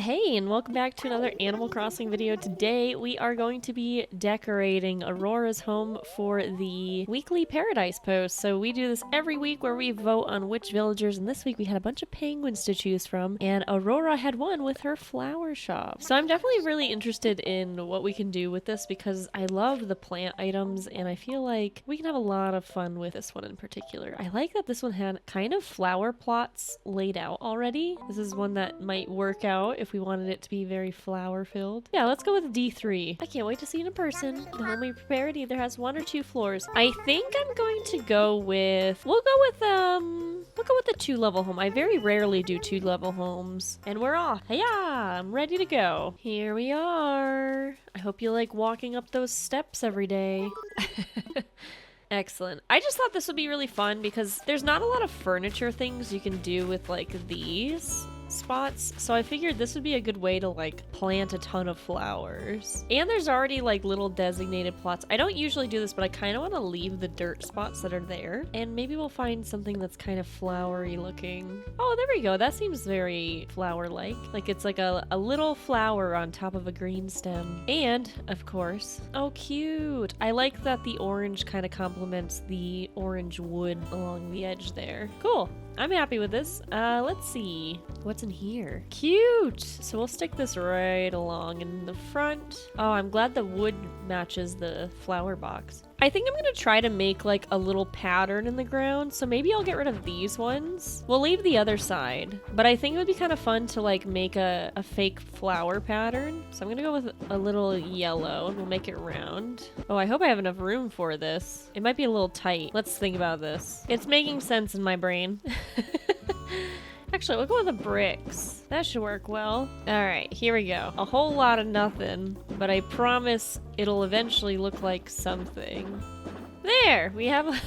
Hey, and welcome back to another Animal Crossing video. Today we are going to be decorating Aurora's home for the weekly paradise post. So we do this every week where we vote on which villagers, and this week we had a bunch of penguins to choose from, and Aurora had one with her flower shop. So I'm definitely really interested in what we can do with this because I love the plant items and I feel like we can have a lot of fun with this one in particular. I like that this one had kind of flower plots laid out already. This is one that might work out if we wanted it to be very flower filled. Yeah, let's go with D3. I can't wait to see it in person. The home we prepared either has 1 or 2 floors. I think I'm going to go with, we'll go with the 2-level home. I very rarely do 2-level homes. And we're off. Hey-ya, I'm ready to go. Here we are. I hope you like walking up those steps every day. Excellent. I just thought this would be really fun because there's not a lot of furniture things you can do with like these spots, so I figured this would be a good way to like plant a ton of flowers. And there's already like little designated plots. I don't usually do this, but I kind of want to leave the dirt spots that are there, and maybe we'll find something that's kind of flowery looking. Oh, there we go. That seems very flower-like. Like it's like a little flower on top of a green stem. And of course, oh cute, I like that the orange kind of complements the orange wood along the edge there. Cool. I'm happy with this. Let's see. What's in here? Cute! So we'll stick this right along in the front. Oh, I'm glad the wood matches the flower box. I think I'm gonna try to make like a little pattern in the ground, so maybe I'll get rid of these ones. We'll leave the other side, but I think it would be kind of fun to like make a fake flower pattern. So I'm gonna go with a little yellow and we'll make it round. Oh, I hope I have enough room for this. It might be a little tight. Let's think about this. It's making sense in my brain. Actually, we'll go with the bricks. That should work well. All right, here we go. A whole lot of nothing, but I promise it'll eventually look like something. There, we have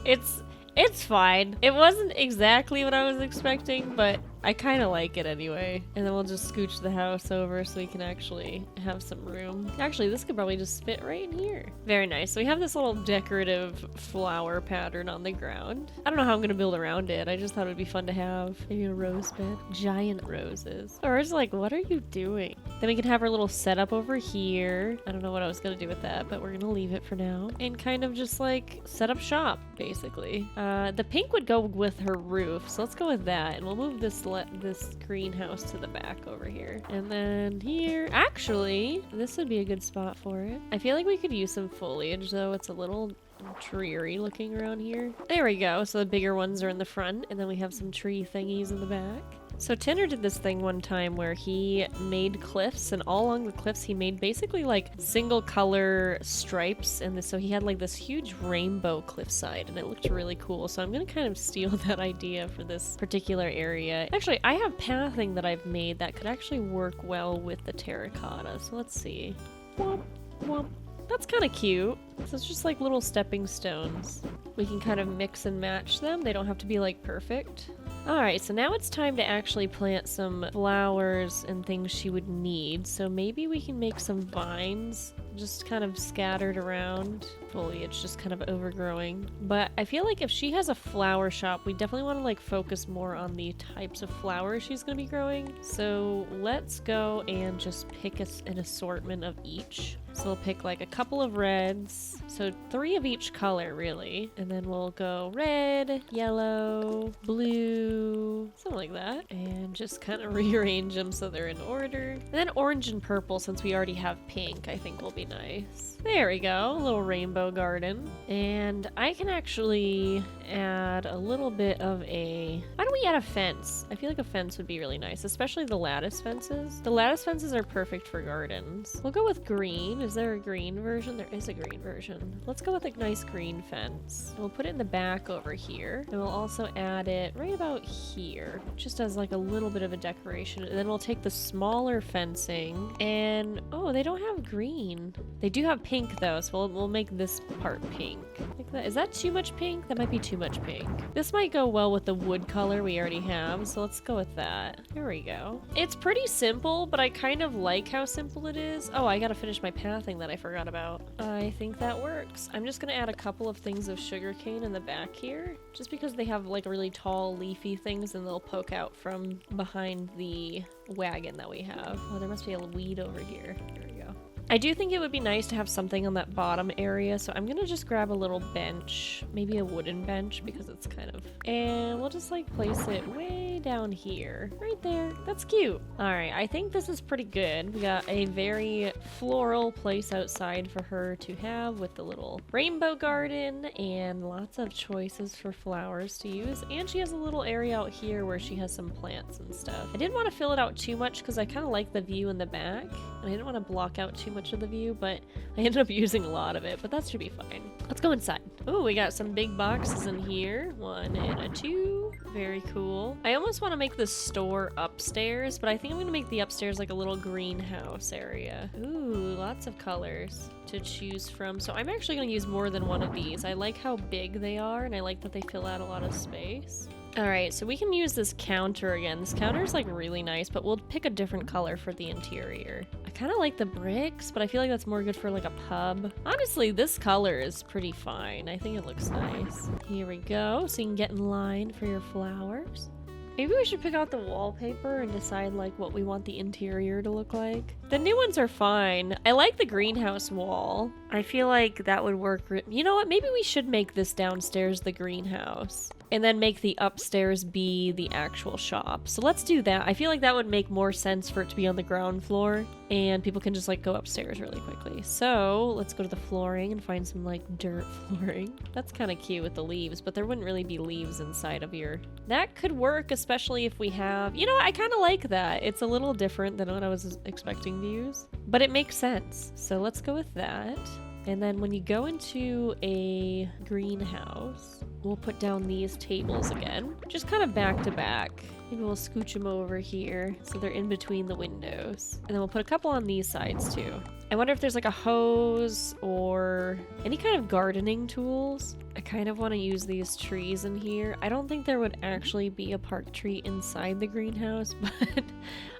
it's fine. It wasn't exactly what I was expecting, but I kind of like it anyway. And then we'll just scooch the house over so we can actually have some room. Actually, this could probably just fit right in here. Very nice. So we have this little decorative flower pattern on the ground. I don't know how I'm gonna build around it. I just thought it would be fun to have. Maybe a rose bed. Giant roses. Or it's like, what are you doing? Then we can have our little setup over here. I don't know what I was gonna do with that, but we're gonna leave it for now. And kind of just like set up shop, basically. The pink would go with her roof, so let's go with that. And we'll move this greenhouse to the back over here. And then here, actually, this would be a good spot for it. I feel like we could use some foliage though. It's a little dreary looking around here. There we go. So the bigger ones are in the front, and then we have some tree thingies in the back. So Tanner did this thing one time where he made cliffs, and all along the cliffs he made basically like single color stripes, and so he had like this huge rainbow cliffside, and it looked really cool. So I'm gonna kind of steal that idea for this particular area. Actually, I have pathing that I've made that could actually work well with the terracotta. So let's see. Womp, womp. That's kind of cute. So it's just like little stepping stones. We can kind of mix and match them. They don't have to be like perfect. Alright, so now it's time to actually plant some flowers and things she would need. So maybe we can make some vines just kind of scattered around. Foliage just kind of overgrowing. But I feel like if she has a flower shop, we definitely want to like focus more on the types of flowers she's going to be growing. So let's go and just pick an assortment of each. So we'll pick like a couple of reds. So 3 of each color really. And then we'll go red, yellow, blue, something like that. And just kind of rearrange them so they're in order. And then orange and purple, since we already have pink, I think will be nice. There we go, a little rainbow garden. And I can actually add a little bit of a... Why don't we add a fence? I feel like a fence would be really nice, especially the lattice fences. The lattice fences are perfect for gardens. We'll go with green. Is there a green version? There is a green version. Let's go with a nice green fence. We'll put it in the back over here. And we'll also add it right about here, just as like a little bit of a decoration. And then we'll take the smaller fencing and... Oh, they don't have green. They do have pink though, so we'll make this part pink. Like that. Is that too much pink? That might be too much pink. This might go well with the wood color we already have, so let's go with that. There we go. It's pretty simple, but I kind of like how simple it is. Oh, I gotta finish my pathing that I forgot about. I think that works. I'm just gonna add a couple of things of sugarcane in the back here, just because they have like really tall leafy things and they'll poke out from behind the wagon that we have. Oh, there must be a weed over here. There we go. I do think it would be nice to have something on that bottom area, so I'm gonna just grab a little bench, maybe a wooden bench, because it's kind of... And we'll just like place it way down here. Right there. That's cute. Alright, I think this is pretty good. We got a very floral place outside for her to have with the little rainbow garden and lots of choices for flowers to use. And she has a little area out here where she has some plants and stuff. I didn't want to fill it out too much because I kind of like the view in the back, and I didn't want to block out too much of the view, but I ended up using a lot of it, but that should be fine. Let's go inside. Oh, we got some big boxes in here. 1 and a 2. Very cool. I almost want to make the store upstairs, but I think I'm going to make the upstairs like a little greenhouse area. Ooh, lots of colors to choose from. So I'm actually going to use more than one of these. I like how big they are, and I like that they fill out a lot of space. Alright, so we can use this counter again. This counter is like really nice, but we'll pick a different color for the interior. I kind of like the bricks, but I feel like that's more good for like a pub. Honestly, this color is pretty fine. I think it looks nice. Here we go, so you can get in line for your flowers. Maybe we should pick out the wallpaper and decide like what we want the interior to look like. The new ones are fine. I like the greenhouse wall. I feel like that would work. You know what? Maybe we should make this downstairs the greenhouse, and then make the upstairs be the actual shop. So let's do that. I feel like that would make more sense for it to be on the ground floor, and people can just like go upstairs really quickly. So let's go to the flooring and find some like dirt flooring. That's kind of cute with the leaves, but there wouldn't really be leaves inside of your... That could work, especially if we have... You know what? I kind of like that. It's a little different than what I was expecting to use, but it makes sense. So let's go with that. And then when you go into a greenhouse, we'll put down these tables again, just kind of back to back. Maybe we'll scooch them over here so they're in between the windows. And then we'll put a couple on these sides too. I wonder if there's like a hose or any kind of gardening tools. I kind of want to use these trees in here. I don't think there would actually be a park tree inside the greenhouse, but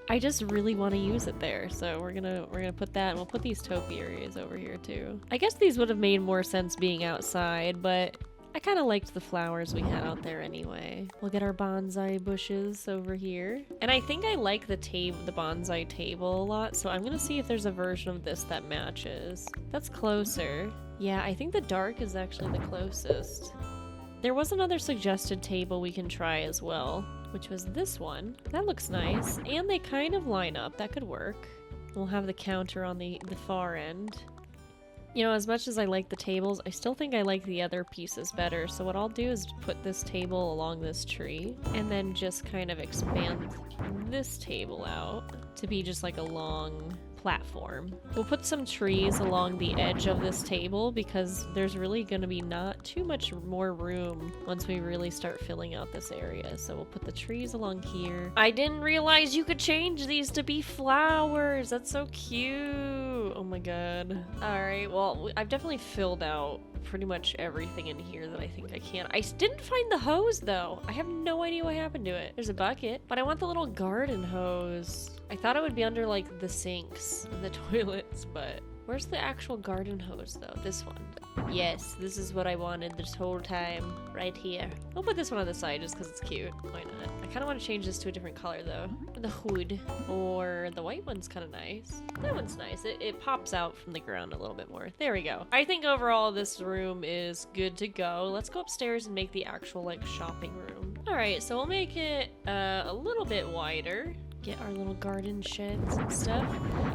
I just really want to use it there. So we're gonna put that, and we'll put these topiaries over here too. I guess these would have made more sense being outside, but I kind of liked the flowers we had out there anyway. We'll get our bonsai bushes over here. And I think I like the bonsai table a lot, so I'm gonna see if there's a version of this that matches. That's closer. Yeah, I think the dark is actually the closest. There was another suggested table we can try as well, which was this one. That looks nice, and they kind of line up. That could work. We'll have the counter on the far end. You know, as much as I like the tables, I still think I like the other pieces better. So what I'll do is put this table along this tree, and then just kind of expand this table out to be just like a long platform. We'll put some trees along the edge of this table because there's really going to be not too much more room once we really start filling out this area. So we'll put the trees along here. I didn't realize you could change these to be flowers. That's so cute. Oh my god. Alright, well, I've definitely filled out pretty much everything in here that I think I can. I didn't find the hose though. I have no idea what happened to it. There's a bucket, but I want the little garden hose. I thought it would be under like the sinks and the toilets, but where's the actual garden hose though? This one. Yes, this is what I wanted this whole time. Right here. I'll put this one on the side just because it's cute. Why not? I kind of want to change this to a different color though. The hood. Or the white one's kind of nice. That one's nice. It pops out from the ground a little bit more. There we go. I think overall this room is good to go. Let's go upstairs and make the actual like shopping room. Alright, so we'll make it a little bit wider. Get our little garden sheds and stuff.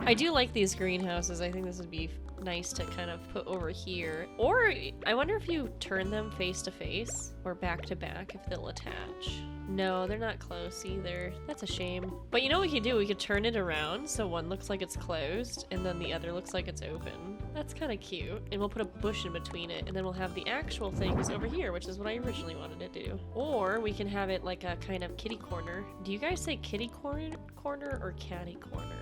I do like these greenhouses. I think this would be nice to kind of put over here. Or I wonder if you turn them face to face or back to back if they'll attach. No, they're not close either. That's a shame. But you know what we could do? We could turn it around so one looks like it's closed and then the other looks like it's open. That's kind of cute. And we'll put a bush in between it and then we'll have the actual things over here, which is what I originally wanted to do. Or we can have it like a kind of kitty corner. Do you guys say kitty corner or catty corner?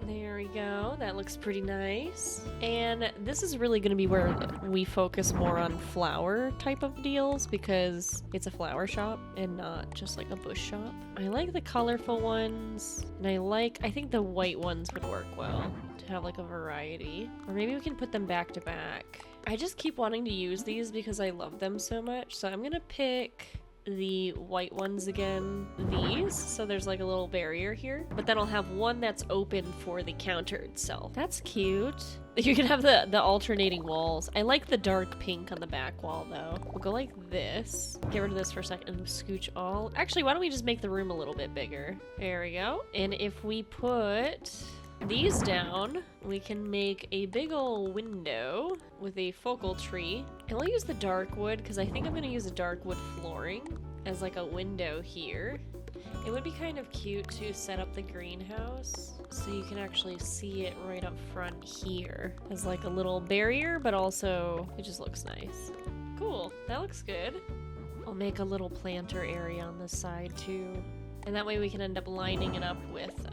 There we go. That looks pretty nice. And this is really going to be where we focus more on flower type of deals because it's a flower shop and not just like a bush shop. I like the colorful ones, and I think the white ones would work well to have like a variety. Or maybe we can put them back to back. I just keep wanting to use these because I love them so much. So I'm going to pick the white ones again, these, so there's like a little barrier here, but then I'll have one that's open for the counter itself. That's cute. You can have the alternating walls. I like the dark pink on the back wall though. We'll go like this. Get rid of this for a second and scooch all. Actually, why don't we just make the room a little bit bigger? There we go. And if we put these down, we can make a big ol' window with a focal tree. And we'll use the dark wood because I think I'm going to use a dark wood flooring as like a window here. It would be kind of cute to set up the greenhouse so you can actually see it right up front here as like a little barrier, but also it just looks nice. Cool, that looks good. I'll make a little planter area on this side too. And that way we can end up lining it up with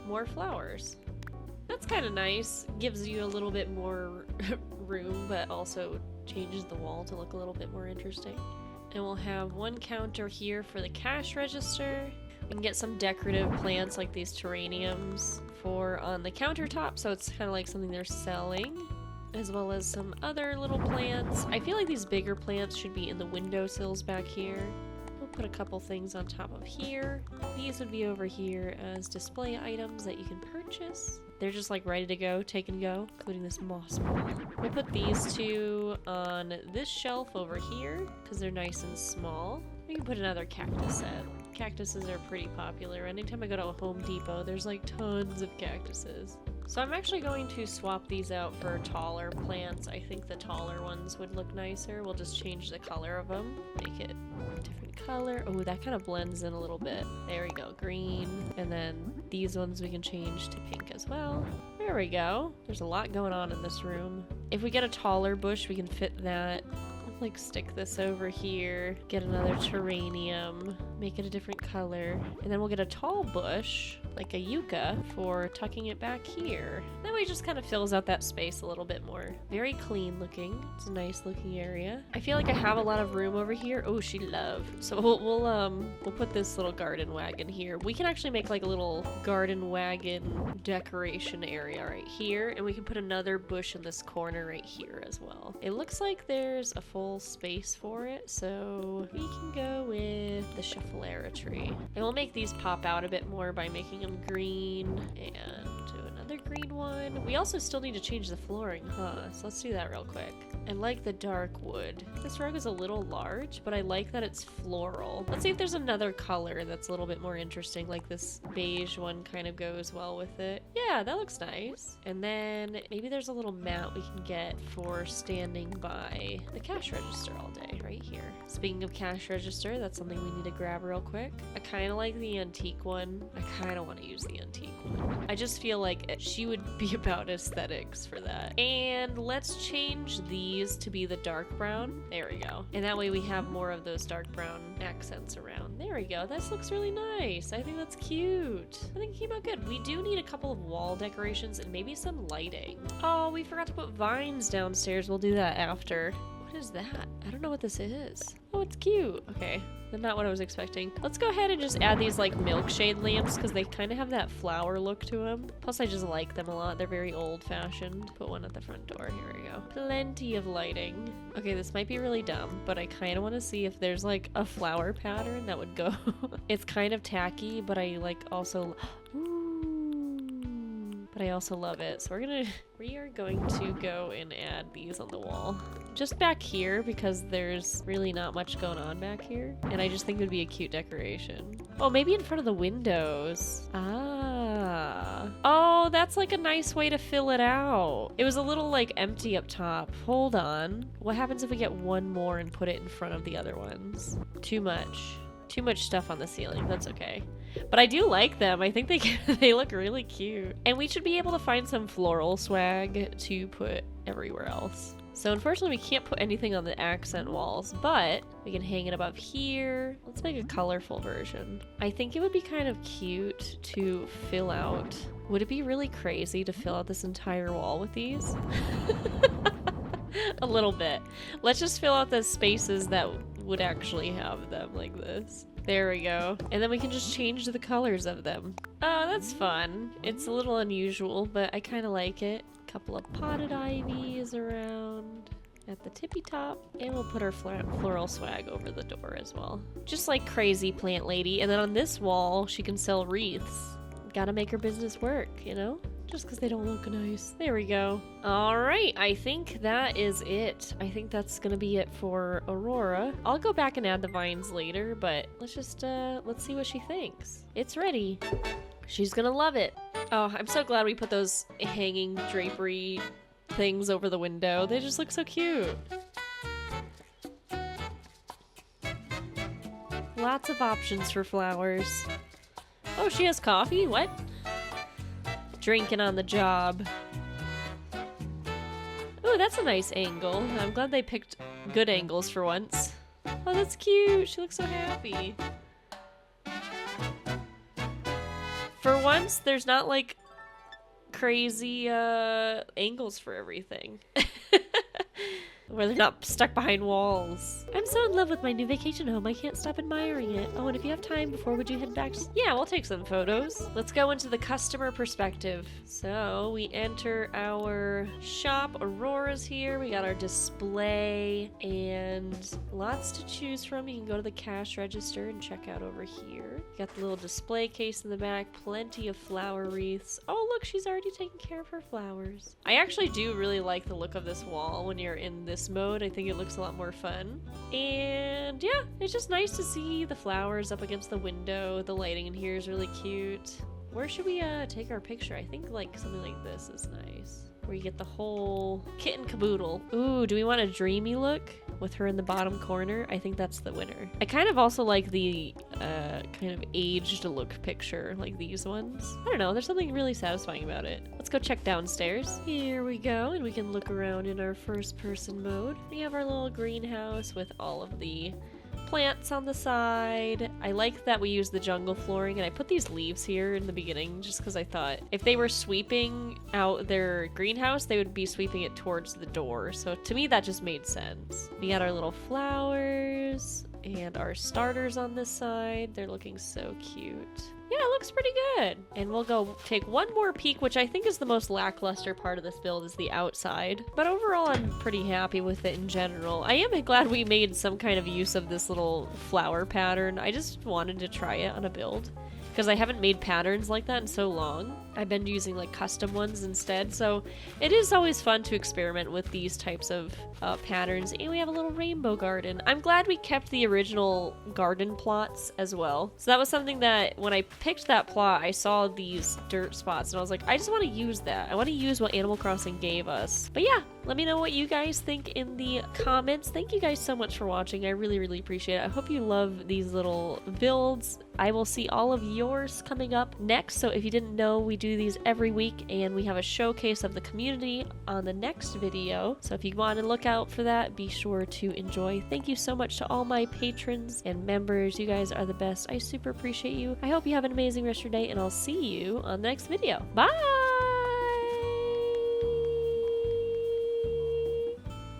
more flowers. That's kind of nice. Gives you a little bit more room, but also changes the wall to look a little bit more interesting. And we'll have one counter here for the cash register. We can get some decorative plants like these geraniums for on the countertop, so it's kind of like something they're selling, as well as some other little plants. I feel like these bigger plants should be in the windowsills back here. We'll put a couple things on top of here. These would be over here as display items that you can purchase. They're just like ready to go, take and go, including this moss ball. We'll put these two on this shelf over here because they're nice and small. We can put another cactus set. Cactuses are pretty popular. Anytime I go to a Home Depot, there's like tons of cactuses. So I'm actually going to swap these out for taller plants. I think the taller ones would look nicer. We'll just change the color of them, make it a different color. Oh, that kind of blends in a little bit. There we go, green. And then these ones we can change to pink as well. There we go. There's a lot going on in this room. If we get a taller bush, we can fit that. Like stick this over here, get another geranium, make it a different color, and then we'll get a tall bush, like a yucca, for tucking it back here. That way it just kind of fills out that space a little bit more. Very clean looking. It's a nice looking area. I feel like I have a lot of room over here. Oh, she loved. So we'll put this little garden wagon here. We can actually make like a little garden wagon decoration area right here, and we can put another bush in this corner right here as well. It looks like there's a full space for it, so we can go with the Shufflera tree. And we'll make these pop out a bit more by making them green and do another green one. We also still need to change the flooring, huh? So let's do that real quick. I like the dark wood. This rug is a little large, but I like that it's floral. Let's see if there's another color that's a little bit more interesting, like this beige one kind of goes well with it. Yeah, that looks nice. And then maybe there's a little mat we can get for standing by the cash register all day right here. Speaking of cash register, that's something we need to grab real quick. I kind of like the antique one. I kind of want to use the antique one. I just feel like she would be about aesthetics for that. And let's change these to be the dark brown. There we go. And that way we have more of those dark brown accents around. There we go. This looks really nice. I think that's cute. I think it came out good. We do need a couple of wall decorations and maybe some lighting. Oh, we forgot to put vines downstairs. We'll do that after. What is that? I don't know what this is. Oh, it's cute. Okay, not what I was expecting. Let's go ahead and just add these like milkshade lamps because they kind of have that flower look to them. Plus, I just like them a lot. They're very old-fashioned. Put one at the front door. Here we go. Plenty of lighting. Okay, this might be really dumb, but I kind of want to see if there's like a flower pattern that would go. It's kind of tacky, but I like also... But I also love it. So we are going to go and add these on the wall. Just back here because there's really not much going on back here. And I just think it would be a cute decoration. Oh, maybe in front of the windows. Ah. Oh, that's like a nice way to fill it out. It was a little like empty up top. Hold on. What happens if we get one more and put it in front of the other ones? Too much. Too much stuff on the ceiling. That's okay. But I do like them. I think they look really cute. And we should be able to find some floral swag to put everywhere else. So unfortunately we can't put anything on the accent walls, but we can hang it above here. Let's make a colorful version. I think it would be kind of cute to fill out Would it be really crazy to fill out this entire wall with these? A little bit. Let's just fill out the spaces that would actually have them like this. There we go. And then we can just change the colors of them. Oh, that's fun. It's a little unusual, but I kind of like it. Couple of potted ivies around at the tippy top, and we'll put our floral swag over the door as well. Just like crazy plant lady. And then on this wall, she can sell wreaths. Gotta make her business work, you know? Just because they don't look nice. There we go. All right, I think that is it. I think that's gonna be it for Aurora. I'll go back and add the vines later, but let's just, let's see what she thinks. It's ready. She's gonna love it. Oh, I'm so glad we put those hanging drapery things over the window. They just look so cute. Lots of options for flowers. Oh, she has coffee? What? Drinking on the job. Oh, that's a nice angle. I'm glad they picked good angles for once. Oh, that's cute. She looks so happy. For once, there's not like crazy angles for everything. Where they're not stuck behind walls. I'm so in love with my new vacation home, I can't stop admiring it. Oh, and if you have time before, would you head back? Yeah, we'll take some photos. Let's go into the customer perspective. So we enter our shop. Aurora's here. We got our display and lots to choose from. You can go to the cash register and check out over here. Got the little display case in the back. Plenty of flower wreaths. Oh, look, she's already taking care of her flowers. I actually do really like the look of this wall when you're in this mode. I think it looks a lot more fun. And yeah, it's just nice to see the flowers up against the window. The lighting in here is really cute. Where should we take our picture? I think like something like this is nice. Where you get the whole kit and caboodle. Ooh, do we want a dreamy look with her in the bottom corner? I think that's the winner. I kind of also like the kind of aged look picture, like these ones. I don't know, there's something really satisfying about it. Let's go check downstairs. Here we go, and we can look around in our first person mode. We have our little greenhouse with all of the plants on the side. I like that we use the jungle flooring, and I put these leaves here in the beginning just because I thought if they were sweeping out their greenhouse, they would be sweeping it towards the door. So to me, that just made sense. We got our little flowers and our starters on this side. They're looking so cute. Yeah, it looks pretty good. And we'll go take one more peek, which I think is the most lackluster part of this build, is the outside. But overall, I'm pretty happy with it in general. I am glad we made some kind of use of this little flower pattern. I just wanted to try it on a build because I haven't made patterns like that in so long. I've been using like custom ones instead, so it is always fun to experiment with these types of patterns. And we have a little rainbow garden. I'm glad we kept the original garden plots as well. So that was something that when I picked that plot, I saw these dirt spots and I was like, I just want to use that. I want to use what Animal Crossing gave us. But yeah, let me know what you guys think in the comments. Thank you guys so much for watching. I really, really appreciate it. I hope you love these little builds. I will see all of yours coming up next. So if you didn't know, we do these every week and we have a showcase of the community on the next video. So if you want to look out for that, be sure to enjoy. Thank you so much to all my patrons and members. You guys are the best. I super appreciate you. I hope you have an amazing rest of your day, and I'll see you on the next video. Bye!